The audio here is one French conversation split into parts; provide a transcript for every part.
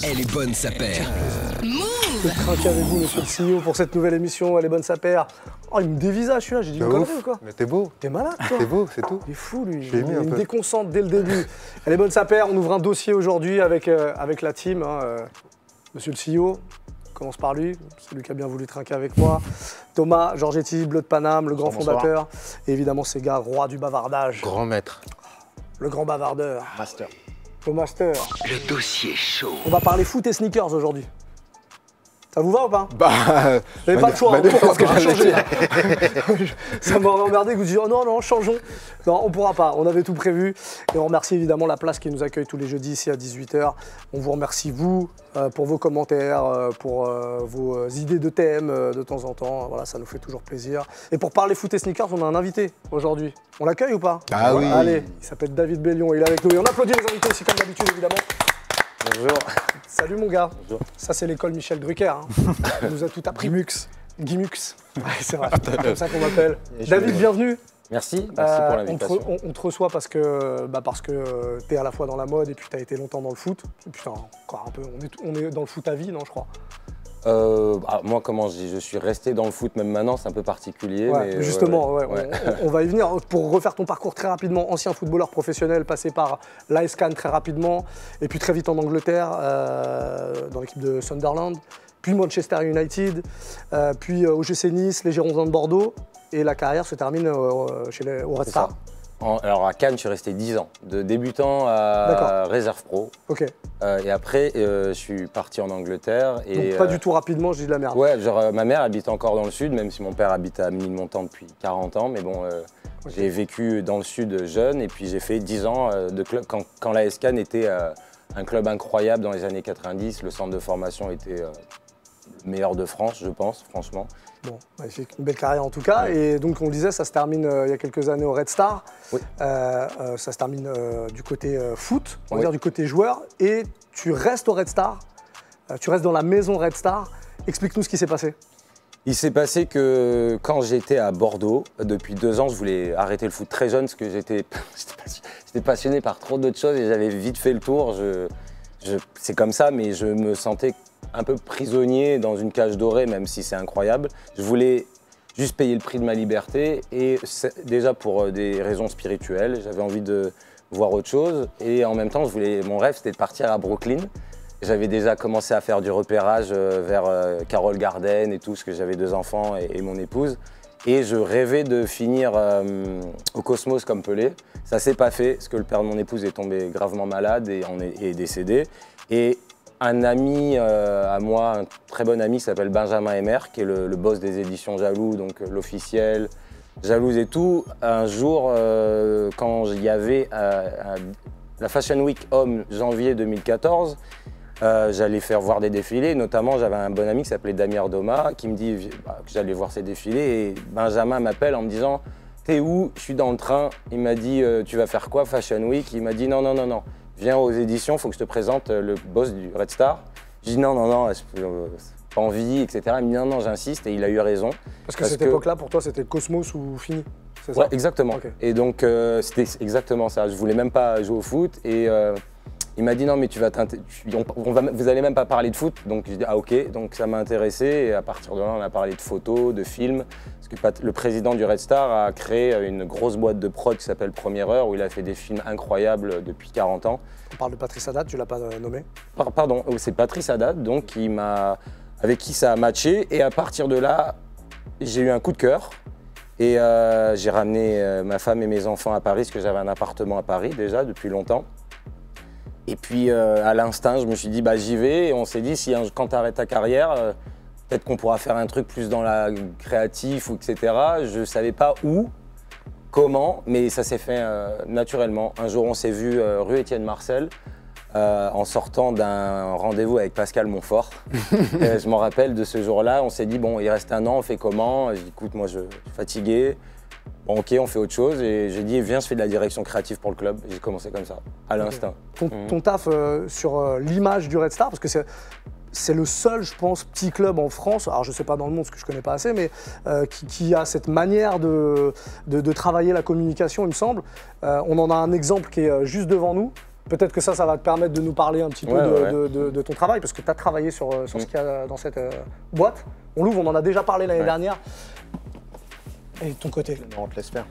Elle est bonne, sa paire. Je craque avec vous, monsieur le CEO, pour cette nouvelle émission. Elle est bonne, sa paire. Oh, il me dévisage, celui-là. J'ai dit une connerie ou quoi? Mais t'es beau. T'es malade, toi. T'es beau, c'est tout. Il est fou, lui. J'ai aimé un Il me peu. déconcentre dès le début. Elle est bonne, sa paire. On ouvre un dossier aujourd'hui avec la team. Monsieur le CEO, on commence par lui. C'est lui qui a bien voulu trinquer avec moi. Thomas Georgetti, Bleu de Paname, le grand Bonsoir. fondateur. Et évidemment, ces gars, roi du bavardage. Grand maître. Le grand bavardeur. Master. Le master. Le dossier chaud. On va parler foot et sneakers aujourd'hui. Ça vous va ou pas? Bah. Vous n'avez pas le choix, bah, on pourra parce que pas j'allais changer. dire. Ça m'aurait emmerdé que vous disiez oh non, changeons. Non, on ne pourra pas, on avait tout prévu. Et on remercie évidemment la place qui nous accueille tous les jeudis ici à 18h. On vous remercie, vous, pour vos commentaires, pour vos idées de thèmes de temps en temps. Voilà, ça nous fait toujours plaisir. Et pour parler foot et sneakers, on a un invité aujourd'hui. On l'accueille ou pas? Ah oui. Allez, il s'appelle David Bellion, il est avec nous. Et on applaudit les invités aussi comme d'habitude, évidemment. Bonjour. Salut mon gars. Bonjour. Ça c'est l'école Michel Drucker. Hein. Il nous a tout appris. Gimux. Ouais, c'est vrai, c'est comme ça qu'on m'appelle. Et je David, suis- bienvenue. Merci pour l'invitation. On te reçoit parce que tu es à la fois dans la mode et puis tu as été longtemps dans le foot. Et puis encore un peu, on est dans le foot à vie, non, je crois. Moi, comment je dis, je suis resté dans le foot, même maintenant, c'est un peu particulier. Ouais, mais, justement, ouais. on va y venir. Pour refaire ton parcours très rapidement, ancien footballeur professionnel, passé par l'AS Cannes très rapidement, et puis très vite en Angleterre, dans l'équipe de Sunderland, puis Manchester United, puis OGC Nice, les Girondins de Bordeaux, et la carrière se termine au Red C'est Star. ça. Alors à Cannes, je suis resté 10 ans, de débutant à D'accord. réserve pro. Ok, Et après, je suis parti en Angleterre. Et, donc pas du tout rapidement, je dis de la merde. Ouais, genre ma mère habite encore dans le sud, même si mon père habite à Ménilmontant depuis 40 ans. Mais bon, j'ai vécu dans le sud jeune et puis j'ai fait 10 ans de club quand l'AS Cannes était un club incroyable dans les années 90. Le centre de formation était le meilleur de France, je pense, franchement. Bon, magnifique. Une belle carrière en tout cas. Ouais. Et donc on le disait, ça se termine il y a quelques années au Red Star. Oui. Ça se termine du côté foot, on va Oui. dire du côté joueur. Et tu restes au Red Star, tu restes dans la maison Red Star. Explique-nous ce qui s'est passé. Il s'est passé que quand j'étais à Bordeaux, depuis 2 ans, je voulais arrêter le foot très jeune parce que j'étais passionné par trop d'autres choses et j'avais vite fait le tour. C'est comme ça, mais je me sentais un peu prisonnier dans une cage dorée, même si c'est incroyable. Je voulais juste payer le prix de ma liberté et déjà pour des raisons spirituelles, j'avais envie de voir autre chose et en même temps, mon rêve c'était de partir à Brooklyn. J'avais déjà commencé à faire du repérage vers Carroll Garden et tout, parce que j'avais 2 enfants et mon épouse. Et je rêvais de finir au Cosmos comme Pelé. Ça s'est pas fait, parce que le père de mon épouse est tombé gravement malade et est décédé. Et un ami à moi, un très bon ami qui s'appelle Benjamin Emer, qui est le boss des éditions Jaloux, donc l'officiel, Jalouse et tout. Un jour, quand il y avait la Fashion Week Homme janvier 2014, j'allais faire voir des défilés, notamment j'avais un bon ami qui s'appelait Damien Doma qui me dit que j'allais voir ses défilés et Benjamin m'appelle en me disant « T'es où? Je suis dans le train ». Il m'a dit « Tu vas faire quoi Fashion Week ?» Il m'a dit « Non, viens aux éditions, il faut que je te présente le boss du Red Star ». Je dis « Non, pas envie, etc. » Il me dit « Non, j'insiste » et il a eu raison. Parce que cette époque-là, pour toi, c'était Cosmos ou fini, c'est ça? Ouais, exactement. Ok. Et donc, c'était exactement ça. Je voulais même pas jouer au foot. Et il m'a dit non, mais vous allez même pas parler de foot. Donc, j'ai dit ah ok. Donc, ça m'a intéressé. Et à partir de là, on a parlé de photos, de films. Parce que le président du Red Star a créé une grosse boîte de prod qui s'appelle Première Heure, où il a fait des films incroyables depuis 40 ans. On parle de Patrice Haddad, tu l'as pas nommé? Pardon, c'est Patrice Haddad, donc, avec qui ça a matché. Et à partir de là, j'ai eu un coup de cœur. Et j'ai ramené ma femme et mes enfants à Paris, parce que j'avais un appartement à Paris déjà depuis longtemps. Et puis à l'instinct, je me suis dit bah j'y vais. Et on s'est dit quand tu arrêtes ta carrière, peut-être qu'on pourra faire un truc plus dans la créatif ou etc. Je ne savais pas où, comment, mais ça s'est fait naturellement. Un jour, on s'est vu rue Étienne Marcel. En sortant d'un rendez-vous avec Pascal Montfort. Je m'en rappelle de ce jour-là, on s'est dit bon, il reste 1 an, on fait comment? J'ai dit écoute, moi je suis fatigué, bon ok, on fait autre chose. Et j'ai dit viens, je fais de la direction créative pour le club. J'ai commencé comme ça, à l'instinct. Ton taf sur l'image du Red Star, parce que c'est le seul, je pense, petit club en France, alors je ne sais pas dans le monde parce que je ne connais pas assez, mais qui a cette manière de travailler la communication, il me semble. On en a un exemple qui est juste devant nous. peut-être que ça va te permettre de nous parler un petit peu de ton travail, parce que tu as travaillé sur ce qu'il y a dans cette boîte. On l'ouvre, on en a déjà parlé l'année dernière. Et de ton côté? Non, on te laisse faire.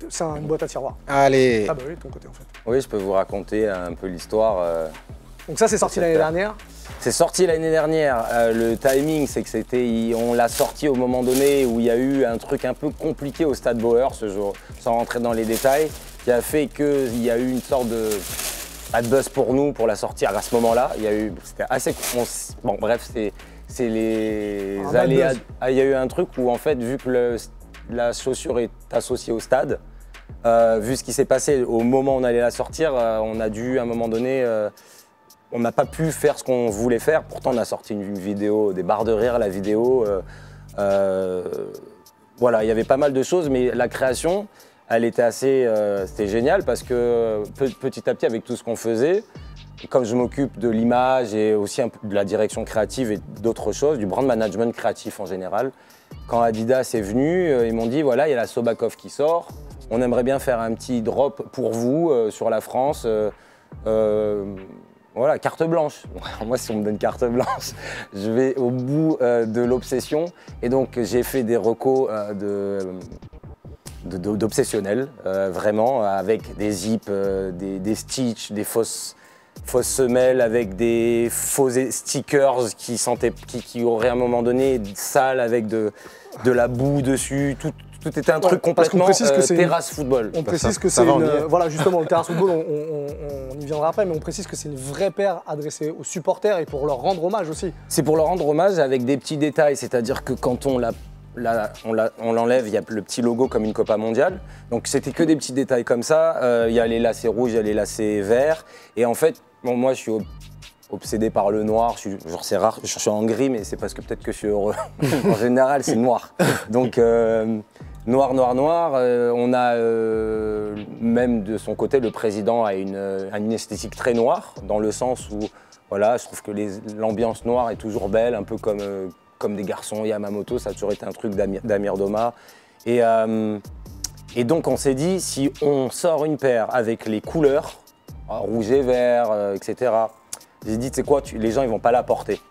C'est une boîte à tiroirs. Allez. Ah bah oui, de ton côté en fait. Oui, je peux vous raconter un peu l'histoire. Donc ça, c'est sorti l'année dernière? C'est sorti l'année dernière. Le timing, c'est que on l'a sorti au moment donné où il y a eu un truc un peu compliqué au Stade Bauer ce jour, sans rentrer dans les détails, qui a fait qu'il y a eu une sorte de buzz pour nous pour la sortir à ce moment-là. C'était assez, bon bref, c'est les aléas. Il y a eu un truc où en fait, vu que la chaussure est associée au stade, vu ce qui s'est passé au moment où on allait la sortir, on a dû à un moment donné. On n'a pas pu faire ce qu'on voulait faire, pourtant on a sorti une vidéo, des barres de rire, la vidéo. Voilà, il y avait pas mal de choses, mais la création, elle était c'était génial parce que petit à petit, avec tout ce qu'on faisait, comme je m'occupe de l'image et aussi un peu de la direction créative et d'autres choses, du brand management créatif en général, quand Adidas est venu, ils m'ont dit voilà, il y a la Sobakov qui sort, on aimerait bien faire un petit drop pour vous sur la France. Voilà, carte blanche. Moi, si on me donne carte blanche, je vais au bout de l'obsession. Et donc, j'ai fait des recos d'obsessionnels, vraiment, avec des zips, des stitches, des fausses semelles, avec des faux stickers qui auraient à un moment donné sales avec de la boue dessus. Tout était un truc complètement terrasse football. On précise que c'est voilà, justement, le terrasse football, on y viendra après, mais on précise que c'est une vraie paire adressée aux supporters et pour leur rendre hommage aussi. C'est pour leur rendre hommage avec des petits détails, c'est-à-dire que quand on l'enlève, il y a le petit logo comme une Copa mondiale. Donc c'était que des petits détails comme ça. Il y a les lacets rouges, il y a les lacets verts. Et en fait, moi je suis obsédé par le noir, c'est rare, je suis en gris, mais c'est parce que peut-être que je suis heureux. En général, c'est noir. Donc noir. On a même de son côté, le président a une esthétique très noire, dans le sens où voilà, je trouve que l'ambiance noire est toujours belle, un peu comme des garçons Yamamoto, ça a toujours été un truc d'Amir Doma. Et donc on s'est dit, si on sort une paire avec les couleurs, rouge et vert, etc., j'ai dit, tu sais quoi, les gens ils vont pas la porter.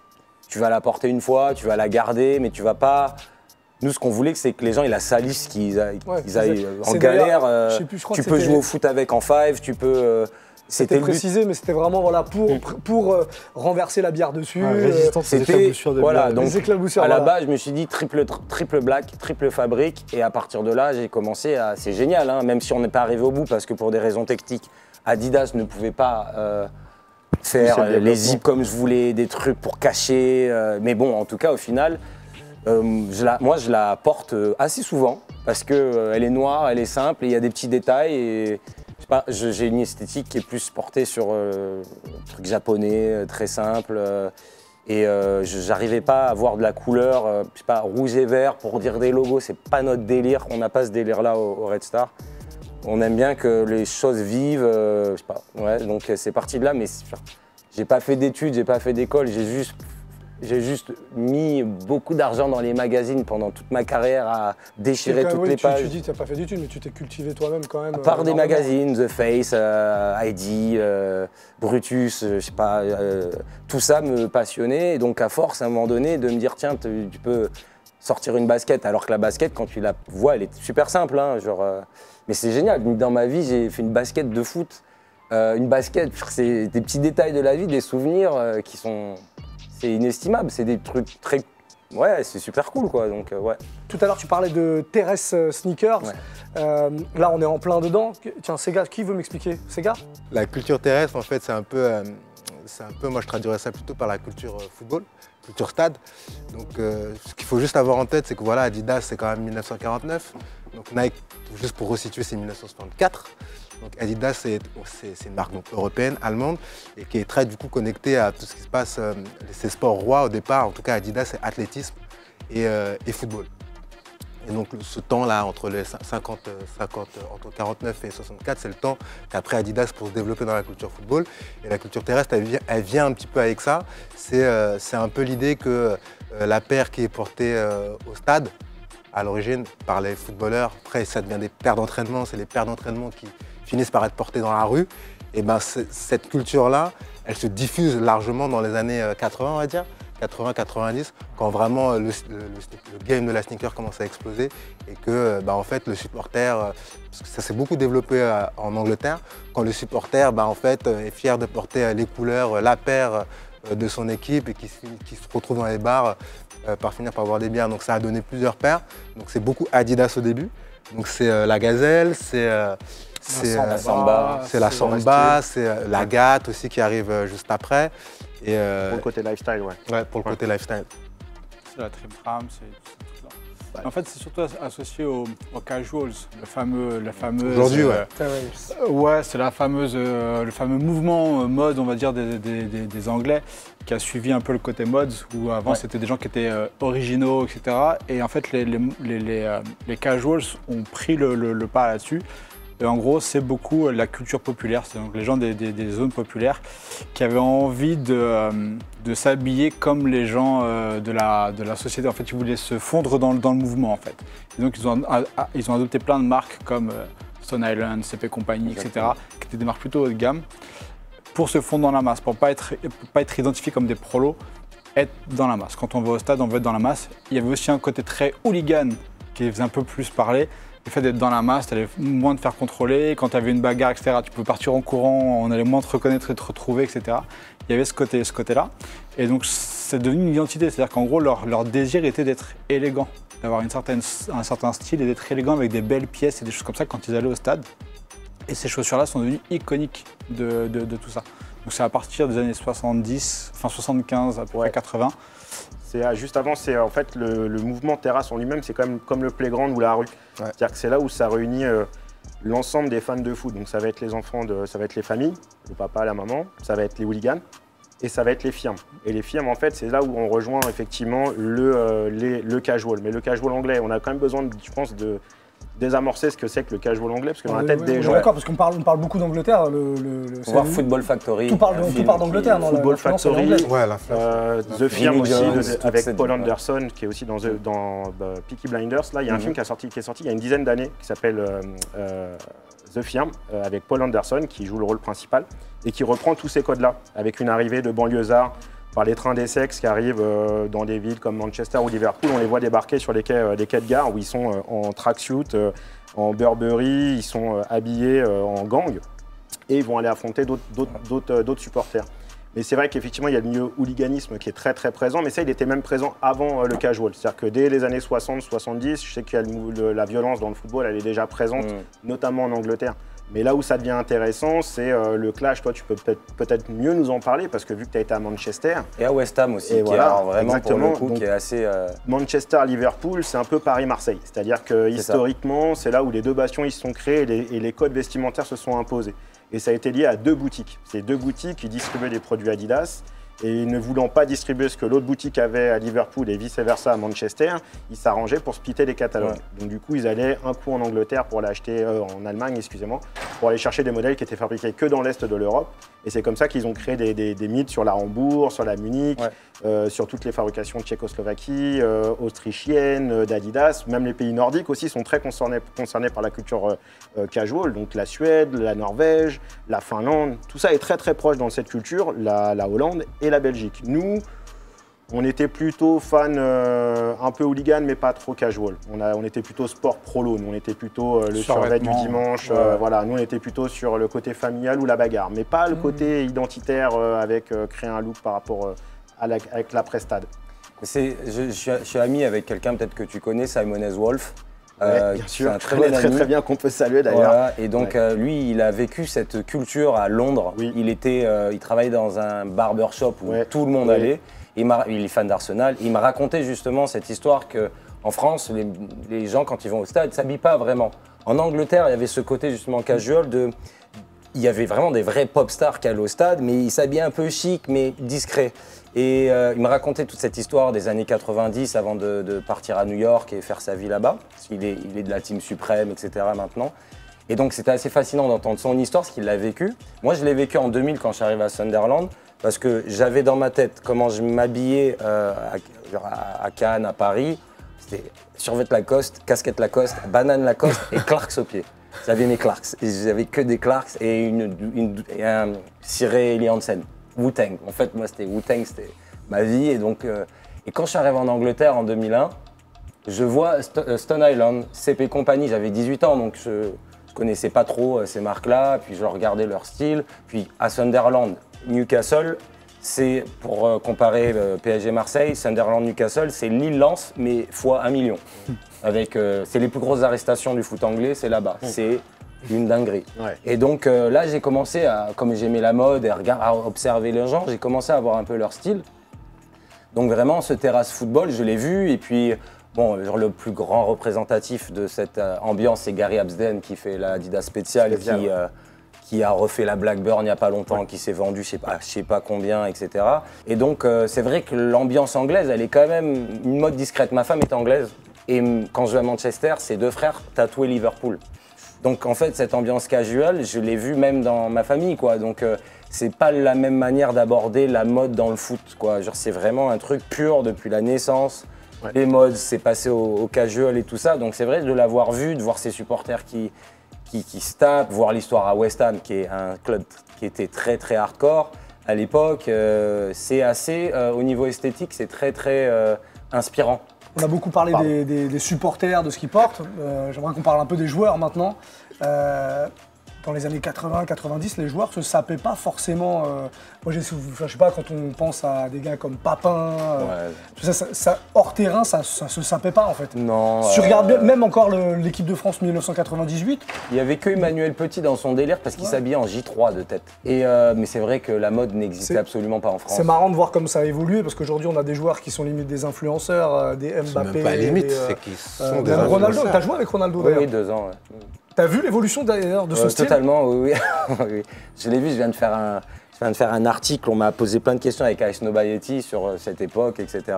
Tu vas la porter une fois, tu vas la garder, mais tu vas pas... Nous, ce qu'on voulait, c'est que les gens ils la salissent, qu'ils aillent en galère. Tu peux jouer au foot avec en five, tu peux... C'était précisé, mais c'était vraiment voilà, pour renverser la bière dessus. C'était voilà, donc à la base, base, je me suis dit triple black, triple fabrique, et à partir de là, j'ai commencé à... C'est génial, hein, même si on n'est pas arrivé au bout, parce que pour des raisons techniques, Adidas ne pouvait pas faire les zips comme je voulais, des trucs pour cacher. Mais bon, en tout cas, au final, moi, je la porte assez souvent, parce qu'elle est noire, elle est simple, et il y a des petits détails. Et, j'ai une esthétique qui est plus portée sur truc japonais, très simple. Et j'arrivais pas à avoir de la couleur, je sais pas, rouge et vert pour dire des logos, c'est pas notre délire. On n'a pas ce délire-là au Red Star. On aime bien que les choses vivent, je sais pas. Ouais, donc c'est parti de là, mais j'ai pas fait d'études, j'ai pas fait d'école, j'ai juste mis beaucoup d'argent dans les magazines pendant toute ma carrière à déchirer toutes les pages. Tu dis que tu n'as pas fait d'études, mais tu t'es cultivé toi-même quand même. Par des magazines, The Face, ID, Brutus, je sais pas, tout ça me passionnait. Et donc à force, à un moment donné, de me dire tiens, tu peux sortir une basket, alors que la basket, quand tu la vois, elle est super simple. Hein, mais c'est génial. Dans ma vie, j'ai fait une basket de foot. Une basket, c'est des petits détails de la vie, des souvenirs qui sont... C'est inestimable, c'est des trucs très... Ouais, c'est super cool quoi, donc ouais. Tout à l'heure tu parlais de Terrace Sneakers, là on est en plein dedans. Tiens, Sega, qui veut m'expliquer? Sega? La culture terrestre en fait c'est un peu, moi je traduirais ça plutôt par la culture football, culture stade. Donc ce qu'il faut juste avoir en tête c'est que voilà, Adidas c'est quand même 1949, donc Nike, juste pour resituer, c'est 1964. Donc Adidas, c'est une marque donc, européenne, allemande, et qui est très du coup connectée à tout ce qui se passe, ces sports rois au départ. En tout cas, Adidas, c'est athlétisme et football. Et donc ce temps-là, entre 49 et 64, c'est le temps qu'a pris Adidas pour se développer dans la culture football. Et la culture terrestre, elle vient un petit peu avec ça. C'est un peu l'idée que la paire qui est portée au stade, à l'origine, par les footballeurs, après ça devient des paires d'entraînement, c'est les paires d'entraînement qui finissent par être portées dans la rue. Et ben cette culture-là, elle se diffuse largement dans les années 80, on va dire, 80-90, quand vraiment le game de la sneaker commence à exploser et que en fait le supporter, parce que ça s'est beaucoup développé en Angleterre, quand le supporter en fait, est fier de porter les couleurs, la paire de son équipe et qui se retrouve dans les bars par finir par boire des bières. Donc ça a donné plusieurs paires. Donc c'est beaucoup Adidas au début. Donc c'est la Gazelle, c'est la Samba, c'est la Gate aussi qui arrive juste après. Et pour le côté lifestyle, ouais. Ouais, pour le côté lifestyle. C'est la Trip Tram, c'est tout ça. En fait, c'est surtout associé aux casuals, la fameuse. Aujourd'hui, ouais. Ouais, c'est le fameux mouvement mode, on va dire, des Anglais, qui a suivi un peu le côté mode, où avant c'était des gens qui étaient originaux, etc. Et en fait, les casuals ont pris le pas là-dessus. Et en gros, c'est beaucoup la culture populaire, c'est donc les gens des zones populaires qui avaient envie de s'habiller comme les gens de la société. En fait, ils voulaient se fondre dans le mouvement, en fait. Et donc, ils ont adopté plein de marques comme Stone Island, CP Company, etc., qui étaient des marques plutôt haut de gamme, pour se fondre dans la masse, pour ne pas être identifiés comme des prolos, être dans la masse. Quand on va au stade, on veut être dans la masse. Il y avait aussi un côté très hooligan qui faisait un peu plus parler. Le fait d'être dans la masse, tu allais moins te faire contrôler. Quand tu avais une bagarre, etc., tu pouvais partir en courant, on allait moins te reconnaître et te retrouver, etc. Il y avait ce côté-là. Et donc, c'est devenu une identité. C'est-à-dire qu'en gros, leur désir était d'être élégant, d'avoir un certain style et d'être élégant avec des belles pièces et des choses comme ça quand ils allaient au stade. Et ces chaussures-là sont devenues iconiques de tout ça. Donc, c'est à partir des années 70, enfin 75, à peu près 80. Juste avant, c'est en fait le mouvement terrasse en lui-même, c'est quand même comme le playground ou la rue. Ouais. C'est-à-dire que c'est là où ça réunit l'ensemble des fans de foot. Donc ça va être les enfants, ça va être les familles, le papa, la maman, ça va être les hooligans et ça va être les firmes. Et les firmes, en fait, c'est là où on rejoint effectivement le casual. Mais le casual anglais, on a quand même besoin, je pense, de désamorcer ce que c'est que le casual anglais, parce que dans la tête des gens... D'accord, parce qu'on parle beaucoup d'Angleterre. Voir Football Factory. Tout parle d'Angleterre. Football Factory, The Firm aussi, avec Paul cette Anderson, qui est aussi dans Peaky Blinders. Là, il y a un film qui est sorti il y a une dizaine d'années, qui s'appelle The Firm, avec Paul Anderson, qui joue le rôle principal, et qui reprend tous ces codes-là, avec une arrivée de banlieusards, par les trains d'Essex qui arrivent dans des villes comme Manchester ou Liverpool. On les voit débarquer sur les quais de gare où ils sont en tracksuit, en Burberry, ils sont habillés en gang et ils vont aller affronter d'autres supporters. Mais c'est vrai qu'effectivement, il y a le milieu hooliganisme qui est très très présent, mais ça, il était même présent avant le casual. C'est-à-dire que dès les années 60-70, je sais que la violence dans le football, elle est déjà présente, notamment en Angleterre. Mais là où ça devient intéressant, c'est le clash. Toi, tu peux peut-être mieux nous en parler parce que vu que tu as été à Manchester. Et à West Ham aussi, qui est vraiment pour le coup, qui est assez... Manchester-Liverpool, c'est un peu Paris-Marseille. C'est-à-dire que historiquement, c'est là où les deux bastions ils se sont créés et les codes vestimentaires se sont imposés. Et ça a été lié à deux boutiques. Ces deux boutiques qui distribuaient des produits Adidas. Et ne voulant pas distribuer ce que l'autre boutique avait à Liverpool et vice-versa à Manchester, ils s'arrangeaient pour splitter les catalogues. Ouais. Donc du coup, ils allaient un coup en Angleterre pour l'acheter, en Allemagne, excusez-moi, pour aller chercher des modèles qui étaient fabriqués que dans l'Est de l'Europe. Et c'est comme ça qu'ils ont créé des mythes sur la Hambourg, sur la Munich, sur toutes les fabrications de Tchécoslovaquie, autrichiennes, d'Adidas. Même les pays nordiques aussi sont très concernés par la culture casual. Donc la Suède, la Norvège, la Finlande, tout ça est très très proche dans cette culture, la Hollande et la Belgique. Nous, on était plutôt fans un peu hooligan, mais pas trop casual. On était plutôt sport prolo. Nous, on était plutôt le survêt du dimanche. Voilà, nous, on était plutôt sur le côté familial ou la bagarre, mais pas le côté identitaire avec créer un look par rapport avec l'après-stade. Je suis ami avec quelqu'un peut-être que tu connais, Simon Wolf. Bien sûr, un très bien qu'on peut saluer d'ailleurs. Voilà, et donc lui, il a vécu cette culture à Londres. Oui. Il travaillait dans un barbershop où tout le monde allait. Il est fan d'Arsenal. Il m'a raconté justement cette histoire qu'en France, les gens, quand ils vont au stade, ne s'habillent pas vraiment. En Angleterre, il y avait ce côté justement casual il y avait vraiment des vrais pop stars qui allaient au stade, mais ils s'habillaient un peu chic, mais discret. Et il me racontait toute cette histoire des années 90 avant de partir à New York et faire sa vie là-bas. Il est de la team suprême, etc. maintenant. Et donc c'était assez fascinant d'entendre son histoire, ce qu'il a vécu. Moi, je l'ai vécu en 2000 quand je suis arrivé à Sunderland, parce que j'avais dans ma tête comment je m'habillais à Cannes, à Paris. C'était survêt Lacoste, casquette Lacoste, banane Lacoste et Clarks aux pieds. J'avais mes Clarks. J'avais que des Clarks et un ciré Lee Hansen. Wu-Tang. En fait, moi, c'était Wu-Tang, c'était ma vie. Et donc, et quand je suis arrivé en Angleterre en 2001, je vois Stone Island, CP Company. J'avais 18 ans, donc je connaissais pas trop ces marques-là. Puis je regardais leur style. Puis à Sunderland, Newcastle, c'est pour comparer PSG Marseille, Sunderland Newcastle, c'est Lille-Lens, mais fois 1 million. C'est les plus grosses arrestations du foot anglais, c'est là-bas. C'est une dinguerie. Ouais. Et donc là, j'ai commencé comme j'aimais la mode et à observer les gens, j'ai commencé à voir un peu leur style. Donc vraiment, ce terrasse football, je l'ai vu. Et puis, bon, genre, le plus grand représentatif de cette ambiance, c'est Gary Absden qui fait la Adidas Spécial, qui a refait la Blackburn il n'y a pas longtemps, qui s'est vendue je sais pas combien, etc. Et donc, c'est vrai que l'ambiance anglaise, elle est quand même une mode discrète. Ma femme est anglaise. Et quand je vais à Manchester, ses 2 frères tatouaient Liverpool. Donc en fait, cette ambiance casual, je l'ai vue même dans ma famille, quoi. Donc c'est pas la même manière d'aborder la mode dans le foot, quoi. Genre c'est vraiment un truc pur depuis la naissance. Ouais. Les modes, c'est passé au casual et tout ça. Donc c'est vrai de l'avoir vu, de voir ses supporters qui se tapent, voir l'histoire à West Ham, qui est un club qui était très très hardcore à l'époque. C'est assez, au niveau esthétique, c'est très très inspirant. On a beaucoup parlé des supporters, de ce qu'ils portent. J'aimerais qu'on parle un peu des joueurs maintenant. Dans les années 80-90, les joueurs se sapaient pas forcément. Moi, je sais pas, quand on pense à des gars comme Papin, hors terrain, ça se sapait pas en fait. Non. Si tu regardes bien, même encore l'équipe de France 1998. Il y avait que Emmanuel Petit dans son délire parce qu'il s'habillait en J3 de tête. Mais c'est vrai que la mode n'existait absolument pas en France. C'est marrant de voir comme ça a évolué parce qu'aujourd'hui, on a des joueurs qui sont limite des influenceurs, des Mbappé. C'est même pas limite, c'est qu'ils sont des Ronaldo. T'as joué avec Ronaldo d'ailleurs? Oui, 2 ans. Ouais. T'as vu l'évolution d'ailleurs de ce style? Totalement, oui. Oui. Je l'ai vu, je viens de faire un article, on m'a posé plein de questions avec Ice Nobayeti sur cette époque, etc.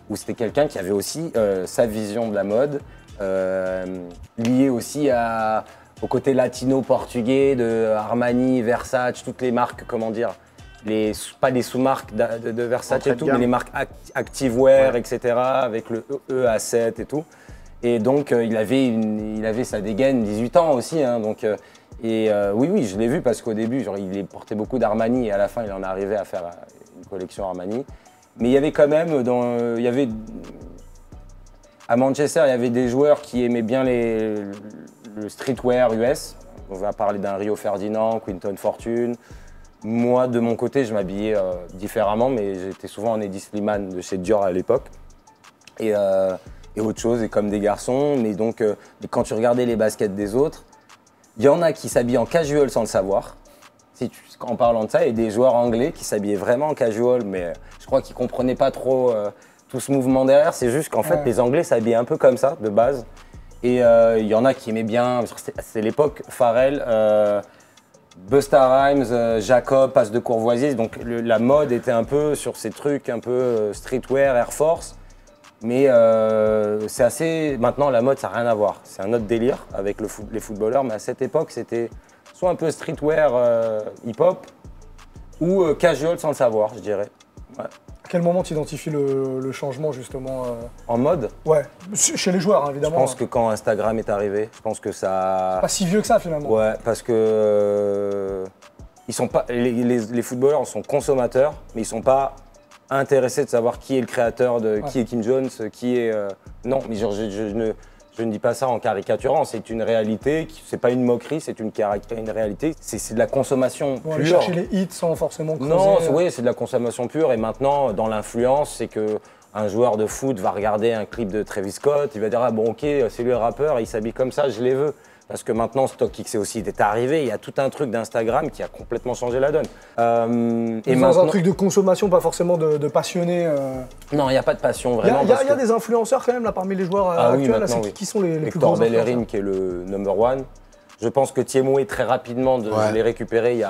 Où c'était quelqu'un qui avait aussi sa vision de la mode, liée aussi au côté latino-portugais de Armani, Versace, toutes les marques, comment dire, pas les sous-marques de Versace et tout, mais les marques Activewear, etc. avec le EA7 et tout. Et donc, il avait sa dégaine, 18 ans aussi. Hein, donc, oui, je l'ai vu parce qu'au début, genre, il portait beaucoup d'Armani et à la fin, il en est arrivé à faire une collection Armani. Mais il y avait quand même, à Manchester, il y avait des joueurs qui aimaient bien le streetwear US. On va parler d'un Rio Ferdinand, Quinton Fortune. Moi, de mon côté, je m'habillais différemment, mais j'étais souvent en Eddie Slimane de chez Dior à l'époque. Et autre chose, et comme des garçons. Mais donc, quand tu regardais les baskets des autres, il y en a qui s'habillaient en casual sans le savoir. En parlant de ça, il y a des joueurs anglais qui s'habillaient vraiment en casual, mais je crois qu'ils ne comprenaient pas trop tout ce mouvement derrière. C'est juste qu'en fait, les Anglais s'habillaient un peu comme ça, de base. Et il y en a qui aimaient bien, c'est l'époque Pharrell, Busta Rhymes, Jacob, Passe de Courvoisier. Donc la mode était un peu sur ces trucs un peu streetwear, Air Force. Mais c'est assez. Maintenant, la mode, ça n'a rien à voir. C'est un autre délire avec les footballeurs. Mais à cette époque, c'était soit un peu streetwear hip-hop ou casual sans le savoir, je dirais. Ouais. À quel moment tu identifies le changement, justement En mode? Ouais, chez les joueurs, hein, évidemment. Je pense que quand Instagram est arrivé, je pense que ça. C'est pas si vieux que ça, finalement. Ouais, parce que. Ils sont pas, les footballeurs sont consommateurs, mais ils sont pas intéressés de savoir qui est le créateur, qui est Kim Jones, qui est... Non, mais genre, je ne dis pas ça en caricaturant, c'est une réalité, c'est pas une moquerie, c'est une réalité, c'est de la consommation pure. Aller chercher les hits sans forcément creuser. Non, oui, c'est de la consommation pure, et maintenant, dans l'influence, c'est que un joueur de foot va regarder un clip de Travis Scott, il va dire « Ah bon, ok, c'est lui le rappeur, il s'habille comme ça, je les veux ». Parce que maintenant, StockX aussi est arrivé, il y a tout un truc d'Instagram qui a complètement changé la donne. Et maintenant, un truc de consommation, pas forcément de passionné. Non, il n'y a pas de passion vraiment. Il y a des influenceurs quand même là parmi les joueurs actuels. Qui sont les plus gros influenceurs? Bellerin qui est le number one. Je pense que Thiemoué, très rapidement, je l'ai récupéré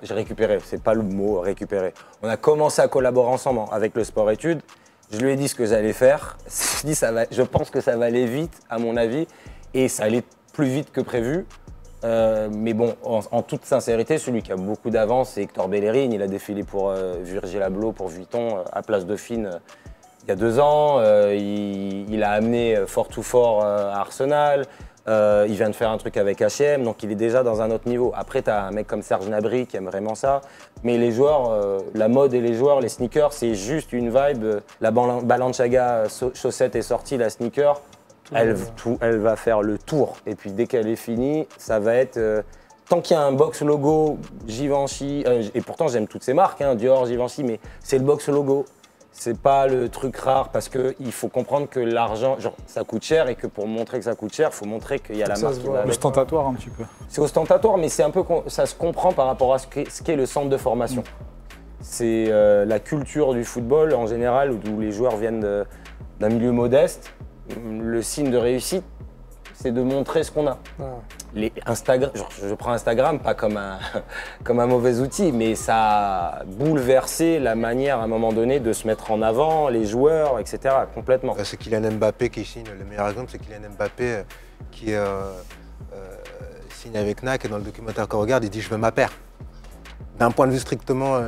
J'ai récupéré, c'est pas le mot récupérer. On a commencé à collaborer ensemble avec le sport études. Je lui ai dit ce que j'allais faire. Je pense que ça va aller vite, à mon avis. Et ça allait plus vite que prévu. Mais bon, en toute sincérité, celui qui a beaucoup d'avance, c'est Hector Bellerin. Il a défilé pour Virgil Abloh, pour Vuitton, à Place Dauphine, il y a 2 ans. Il a amené Fort to Fort à Arsenal. Il vient de faire un truc avec H&M, donc il est déjà dans un autre niveau. Après, tu as un mec comme Serge Gnabry qui aime vraiment ça. Mais les joueurs, la mode et les joueurs, les sneakers, c'est juste une vibe. La Balenciaga chaussette est sortie, la sneaker, elle va faire le tour. Et puis dès qu'elle est finie, ça va être... tant qu'il y a un box logo Givenchy, et pourtant j'aime toutes ces marques, hein, Dior, Givenchy, mais c'est le box logo. C'est pas le truc rare parce qu'il faut comprendre que l'argent, genre, ça coûte cher et que pour montrer que ça coûte cher, il faut montrer qu'il y a la marque qui va avec. Ostentatoire un petit peu. C'est ostentatoire, mais c'est un peu, ça se comprend par rapport à ce qu'est le centre de formation. C'est la culture du football en général où les joueurs viennent d'un milieu modeste. Le signe de réussite, c'est de montrer ce qu'on a. Je prends Instagram pas comme un mauvais outil, mais ça a bouleversé la manière à un moment donné de se mettre en avant, les joueurs, etc. complètement. C'est Kylian Mbappé qui signe, le meilleur exemple c'est Kylian Mbappé qui signe avec Nike et dans le documentaire qu'on regarde il dit je veux ma paire. D'un point de vue strictement,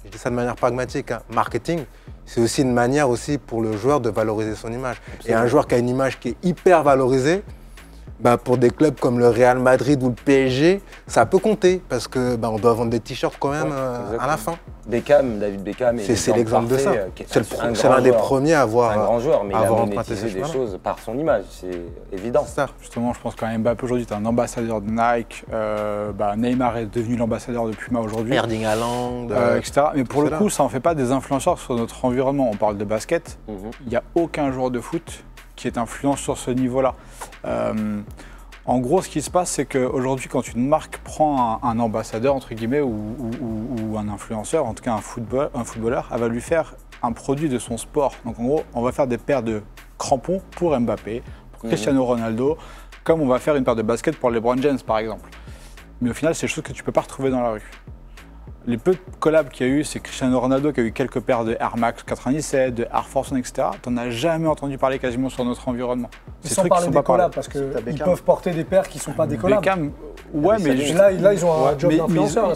je dis ça de manière pragmatique, hein, marketing, c'est aussi une manière aussi pour le joueur de valoriser son image. Absolument. Et un joueur qui a une image qui est hyper valorisée, bah pour des clubs comme le Real Madrid ou le PSG, ça peut compter parce que bah on doit vendre des t-shirts quand même à la fin. David Beckham, c'est l'exemple de ça. C'est l'un des premiers à avoir. Un grand joueur, mais il a monétisé des choses par son image, c'est évident. Ça. Justement, je pense qu'un Mbappé aujourd'hui, tu es un ambassadeur de Nike. Neymar est devenu l'ambassadeur de Puma aujourd'hui. Erling Haaland, etc. Mais pour le coup, ça en fait pas des influenceurs sur notre environnement. On parle de basket. Il n'y a aucun joueur de foot qui est influence sur ce niveau-là. En gros, ce qui se passe, c'est qu'aujourd'hui, quand une marque prend un ambassadeur, entre guillemets, ou un influenceur, en tout cas un footballeur, elle va lui faire un produit de son sport. Donc en gros, on va faire des paires de crampons pour Mbappé, pour Cristiano Ronaldo, comme on va faire une paire de baskets pour LeBron James, par exemple. Mais au final, c'est des choses que tu ne peux pas retrouver dans la rue. Les peu de collabs qu'il y a eu, c'est Cristiano Ronaldo qui a eu quelques paires de Air Max 97, de Air Force One, etc. Tu n'en as jamais entendu parler quasiment sur notre environnement. Sans parler des collabs, parce qu'ils peuvent porter des paires qui ne sont pas des collabs. Beckham, ouais, mais là, ils ont un job d'influenceur.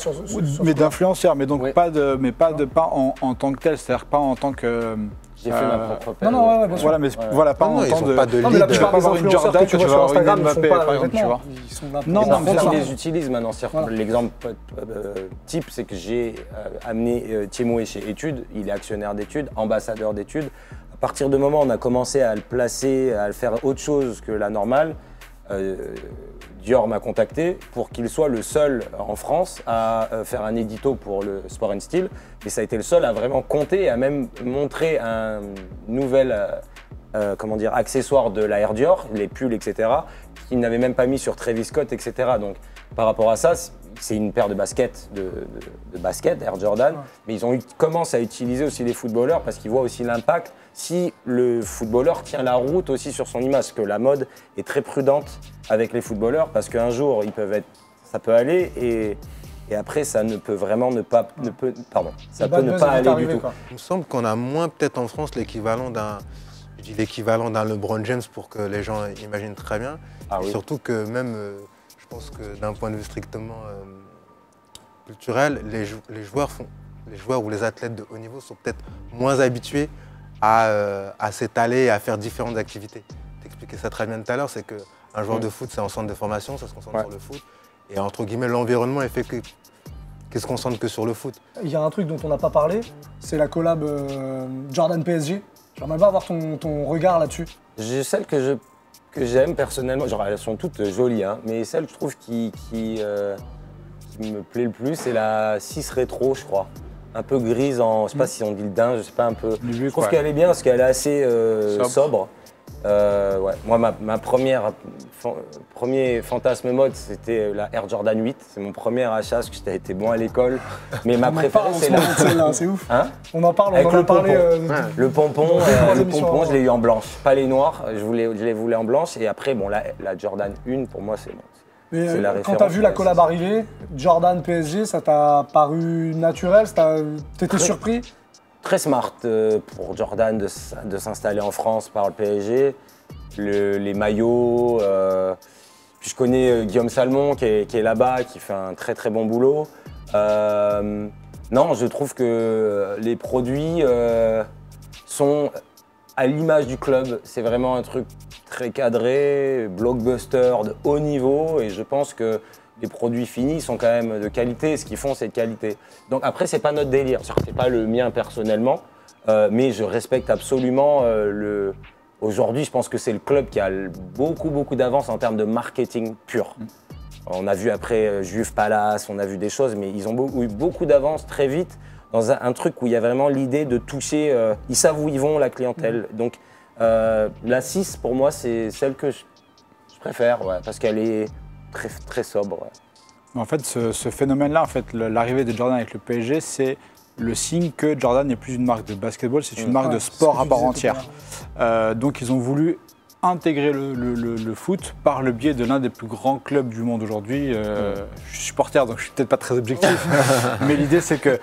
Mais d'influenceur, mais donc pas en tant que tel, c'est-à-dire pas en tant que... J'ai fait ma propre paire. Non, ouais, bien sûr. Voilà, mais voilà, pas en tant de... pas de non, mais la lead. plupart des influenceurs que tu vois sur Instagram ne font pas par exemple, tu vois. Ils sont là pour Non, par mais contre, ça. ils les utilisent maintenant. Voilà. L'exemple type, c'est que j'ai amené Thiemoué chez Études. Il est actionnaire d'Études, ambassadeur d'Études. À partir du moment où on a commencé à le placer, à le faire autre chose que la normale, Dior m'a contacté pour qu'il soit le seul en France à faire un édito pour le Sport & Style. Et ça a été le seul à vraiment compter et à même montrer un nouvel accessoire de la Air Dior, les pulls, etc., qu'il n'avait même pas mis sur Travis Scott, etc. Donc par rapport à ça, c'est une paire de baskets, de basket, Air Jordan, mais ils commencent à utiliser aussi les footballeurs parce qu'ils voient aussi l'impact si le footballeur tient la route aussi sur son image, parce que la mode est très prudente avec les footballeurs parce qu'un jour, ça peut aller et après, ça ne peut vraiment ne pas aller du tout. Il me semble qu'on a moins peut-être en France l'équivalent d'un LeBron James pour que les gens imaginent très bien. Et surtout que même, je pense que d'un point de vue strictement culturel, les joueurs ou les athlètes de haut niveau sont peut-être moins habitués à s'étaler et à faire différentes activités. T'expliquais ça très bien tout à l'heure, c'est qu'un joueur de foot, c'est en centre de formation, ça se concentre sur le foot. Et entre guillemets, l'environnement est fait qu'il se concentre que sur le foot. Il y a un truc dont on n'a pas parlé, c'est la collab Jordan PSG. J'aimerais bien avoir ton regard là-dessus. J'ai celle que j'aime personnellement, genre elles sont toutes jolies, hein, mais celle que je trouve qui me plaît le plus, c'est la 6 rétro, je crois. Un peu grise, je sais pas si on dit le daim, je sais pas un peu. Je trouve qu'elle est bien parce qu'elle est assez sobre. Moi, ma premier fantasme mode, c'était la Air Jordan 8. C'est mon premier achat parce que j'étais été bon à l'école. Mais ma préférée, c'est là. C'est ouf. Hein, on en parle, avec on en a parlé. Le pompon, je l'ai eu en blanche. Pas les noirs, je les voulais en blanche. Et après, bon, la Jordan 1, pour moi, c'est bon. Mais la référence. Quand tu as vu la collab arriver, Jordan PSG, ça t'a paru naturel? T'étais surpris? Très smart pour Jordan de s'installer en France par le PSG. Les maillots. Puis je connais Guillaume Salmon qui est là-bas, qui fait un très très bon boulot. Non, je trouve que les produits sont à l'image du club, c'est vraiment un truc très cadré, blockbuster de haut niveau, et je pense que les produits finis sont quand même de qualité. Ce qu'ils font, c'est de qualité. Donc après, c'est pas notre délire. C'est pas le mien personnellement, mais je respecte absolument le. Aujourd'hui, je pense que c'est le club qui a beaucoup d'avance en termes de marketing pur. On a vu après Juve Palace, on a vu des choses, mais ils ont eu beaucoup d'avance très vite dans un truc où il y a vraiment l'idée de toucher. Ils savent où ils vont, la clientèle. Donc la 6, pour moi, c'est celle que je préfère, ouais, parce qu'elle est très sobre. Ouais. En fait, ce phénomène-là, en fait, l'arrivée de Jordan avec le PSG, c'est le signe que Jordan n'est plus une marque de basketball, c'est une marque de sport à part entière. Donc ils ont voulu intégrer le foot par le biais de l'un des plus grands clubs du monde aujourd'hui. Je suis supporter, donc je suis peut-être pas très objectif, mais l'idée c'est que,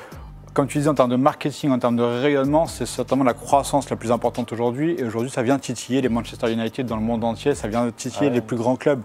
comme tu disais, en termes de marketing, en termes de rayonnement, c'est certainement la croissance la plus importante aujourd'hui. Et aujourd'hui, ça vient titiller les Manchester United dans le monde entier, ça vient titiller les plus grands clubs.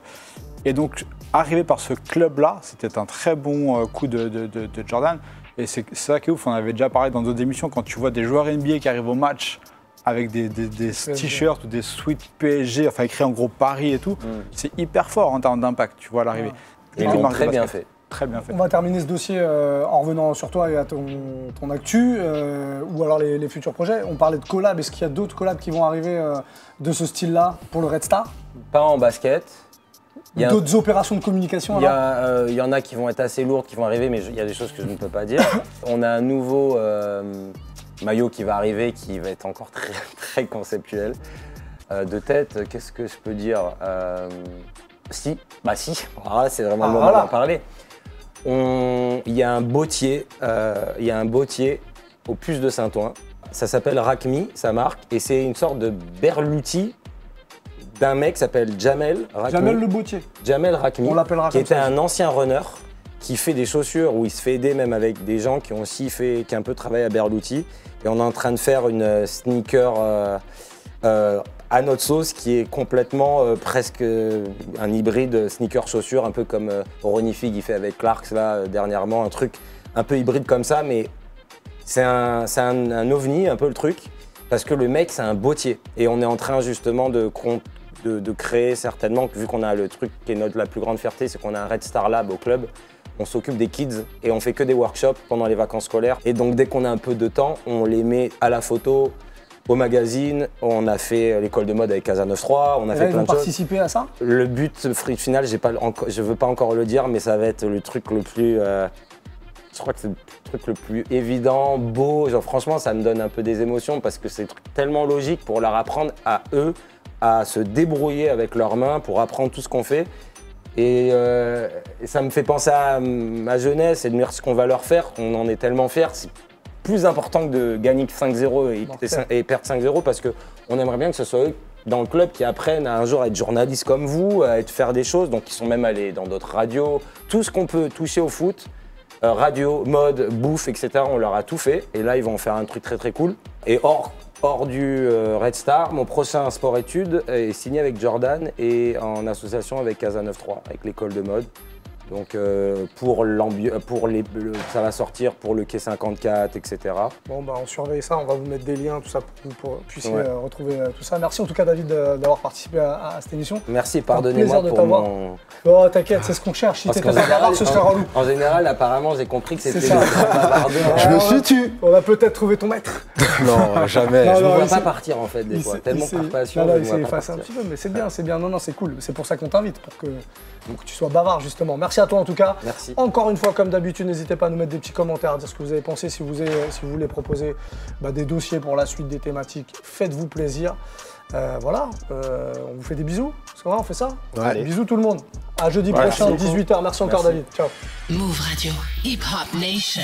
Et donc, arrivé par ce club-là, c'était un très bon coup de Jordan. Et c'est ça qui est ouf, on avait déjà parlé dans d'autres émissions, quand tu vois des joueurs NBA qui arrivent au match avec des t-shirts ou des suites PSG, enfin écrit en gros Paris et tout, c'est hyper fort en termes d'impact, tu vois, à l'arrivée. Ils l'ont très bien fait. Très bien fait. On va terminer ce dossier en revenant sur toi et à ton actu, ou alors les futurs projets. On parlait de collab, est-ce qu'il y a d'autres collabs qui vont arriver de ce style-là pour le Red Star? Pas en basket. D'autres opérations de communication? Il y en a qui vont être assez lourdes, qui vont arriver, mais il y a des choses que je ne peux pas dire. On a un nouveau maillot qui va arriver, qui va être encore très conceptuel. De tête, qu'est-ce que je peux dire? Si, voilà, c'est vraiment le moment d'en parler. Il y a un bottier, au Puce de Saint-Ouen. Ça s'appelle Racmi, sa marque, et c'est une sorte de Berluti d'un mec qui s'appelle Jamel Racmi. Jamel le bottier. Jamel Racmi, on l'appellera qui comme était ça. un ancien runner, qui fait des chaussures où il se fait aider même avec des gens qui ont aussi qui ont un peu travaillé à Berluti. Et on est en train de faire une sneaker à notre sauce qui est complètement presque un hybride sneaker-chaussure, un peu comme Ronnie Fig il fait avec Clarks là dernièrement, un truc un peu hybride comme ça, mais c'est un ovni un peu le truc, parce que le mec c'est un bottier. Et on est en train justement de créer certainement, vu qu'on a le truc qui est la plus grande fierté, c'est qu'on a un Red Star Lab au club. On s'occupe des kids et on fait que des workshops pendant les vacances scolaires. Et donc dès qu'on a un peu de temps, on les met à la photo, au magazine. On a fait l'école de mode avec Casa 9-3, on a fait plein de choses. Participer à ça? Le but final, je ne veux pas encore le dire, mais ça va être le truc le plus... je crois que c'est le truc le plus évident, beau. Genre, franchement, ça me donne un peu des émotions parce que c'est tellement logique pour leur apprendre à eux à se débrouiller avec leurs mains pour apprendre tout ce qu'on fait. Et ça me fait penser à ma jeunesse et de me dire ce qu'on va leur faire. On en est tellement fiers. C'est plus important que de gagner 5-0 et perdre 5-0 parce qu'on aimerait bien que ce soit eux dans le club qui apprennent à un jour à être journalistes comme vous, à faire des choses. Donc ils sont même allés dans d'autres radios. Tout ce qu'on peut toucher au foot, radio, mode, bouffe, etc. On leur a tout fait. Et là, ils vont en faire un truc très cool. Et hors du Red Star, mon prochain sport-études est signé avec Jordan et en association avec Casa 9-3, avec l'école de mode. Donc ça va sortir pour le quai 54, etc. Bon, bah, on surveille ça, on va vous mettre des liens, tout ça, pour que vous puissiez retrouver tout ça. Merci en tout cas, David, d'avoir participé à cette émission. Merci, pardonnez-moi pour mon... Oh, t'inquiète, c'est ce qu'on cherche. Si t'étais pas bavard, ce serait relou. En général, apparemment, j'ai compris que c'était ça. Je me suis tué. On a peut-être trouvé ton maître. Non, jamais. Non, je ne non, vois pas partir, en fait, des fois. Tellement par passion, il s'est effacé un petit peu, mais c'est bien, c'est bien. Non, c'est cool. C'est pour ça qu'on t'invite, pour que tu sois bavard, justement. Merci à toi, en tout cas. Merci. Encore une fois, comme d'habitude, n'hésitez pas à nous mettre des petits commentaires, à dire ce que vous avez pensé. Si vous voulez proposer des dossiers pour la suite des thématiques, faites-vous plaisir. Voilà, on vous fait des bisous. C'est vrai, on fait ça? Ouais. Bisous tout le monde. À jeudi prochain, 18h. Merci encore, David. Ciao. Move Radio, Hip Hop Nation.